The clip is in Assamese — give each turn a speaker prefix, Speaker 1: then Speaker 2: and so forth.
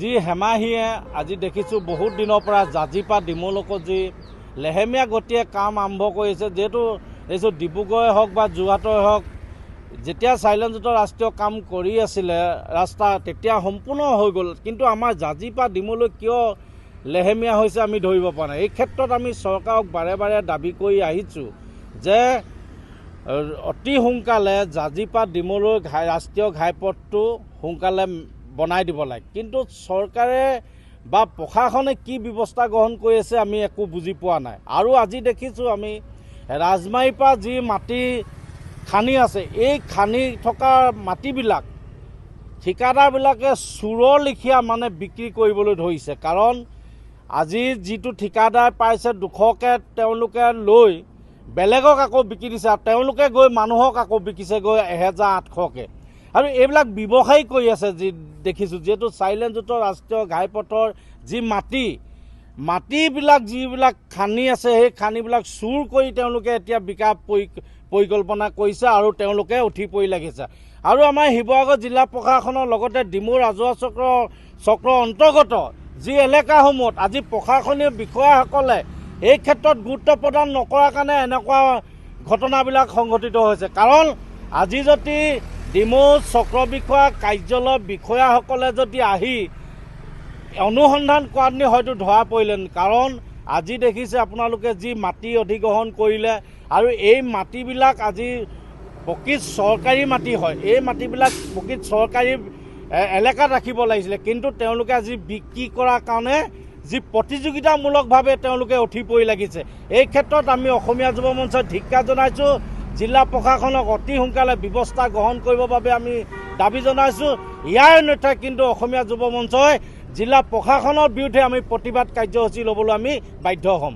Speaker 1: যি হেমাহিয়ে আজি দেখিছোঁ বহুত দিনৰ পৰা জাজিপা ডিমৌলৈকে যি লেহেমীয়া গতিয়ে কাম আৰম্ভ কৰিছে। যিহেতু এইটো ডিব্ৰুগড়ে হওক বা যোৰহাটৰে হওক, যেতিয়া চাইলেঞ্চত ৰাষ্ট্ৰীয় কাম কৰি আছিলে ৰাস্তা, তেতিয়া সম্পূৰ্ণ হৈ গ'ল। কিন্তু আমাৰ জাজিপা ডিমৌলৈ কিয় লেহেমীয়া হৈছে আমি ধৰিব পৰা নাই। এই ক্ষেত্ৰত আমি চৰকাৰক বাৰে বাৰে দাবী কৰি আহিছোঁ যে অতি সোনকালে জাজিপা ডিমৌলৈ ৰাষ্ট্ৰীয় ঘাইপথটো সোনকালে বনাই দিব লাগে। কিন্তু চৰকাৰে বা প্ৰশাসনে কি ব্যৱস্থা গ্ৰহণ কৰি আছে আমি একো বুজি পোৱা নাই। আৰু আজি দেখিছোঁ আমি ৰাজমাৰীৰ পৰা যি মাটি খান্দি আছে, এই খান্দি থকা মাটিবিলাক ঠিকাদাৰবিলাকে চোৰৰ লেখীয়া বিক্ৰী কৰিবলৈ ধৰিছে। কাৰণ আজি যিটো ঠিকাদাৰ পাইছে 200কে তেওঁলোকে লৈ বেলেগক আকৌ বিকি দিছে, আৰু তেওঁলোকে গৈ মানুহক আকৌ বিকিছে গৈ 1800কে। আৰু এইবিলাক ব্যৱসায়ী কৰি আছে যি দেখিছোঁ। যিহেতু চাইলেঞ্চযুক্ত ৰাষ্ট্ৰীয় ঘাইপথৰ যি মাটিবিলাক যিবিলাক খান্দি আছে, সেই খান্দিবিলাক চুৰ কৰি তেওঁলোকে এতিয়া বিকা পৰিকল্পনা কৰিছে আৰু তেওঁলোকে উঠি পৰি লাগিছে। আৰু আমাৰ শিৱসাগৰ জিলা প্ৰশাসনৰ লগতে ডিমৌ ৰাজহুৱা চক্ৰৰ অন্তৰ্গত যি এলেকাসমূহত আজি প্ৰশাসনীয় বিষয়াসকলে এই ক্ষেত্ৰত গুৰুত্ব প্ৰদান নকৰাৰ কাৰণে এনেকুৱা ঘটনাবিলাক সংঘটিত হৈছে। কাৰণ আজি যদি ডিমৌ চক্ৰ বিষয়া কাৰ্যালয়ৰ বিষয়াসকলে যদি আহি অনুসন্ধান কৰাত হয়তো ধৰা পৰিলেন। কাৰণ আজি দেখিছে আপোনালোকে যি মাটি অধিগ্ৰহণ কৰিলে, আৰু এই মাটিবিলাক আজি প্ৰকৃত চৰকাৰী মাটি হয়। এই মাটিবিলাক প্ৰকৃত চৰকাৰী এলেকাত ৰাখিব লাগিছিলে, কিন্তু তেওঁলোকে আজি বিক্ৰী কৰাৰ কাৰণে যি প্ৰতিযোগিতামূলকভাৱে তেওঁলোকে উঠি পৰি লাগিছে। এই ক্ষেত্ৰত আমি অসমীয়া যুৱ মঞ্চই ধিক্কাৰ জনাইছোঁ। জিলা প্ৰশাসনক অতি সোনকালে ব্যৱস্থা গ্ৰহণ কৰিবৰ বাবে আমি দাবী জনাইছোঁ। ইয়াৰ অন্যথা কিন্তু অসমীয়া যুৱ মঞ্চই জিলা প্ৰশাসনৰ বিৰুদ্ধে আমি প্ৰতিবাদ কাৰ্যসূচী ল'বলৈ আমি বাধ্য হ'ম।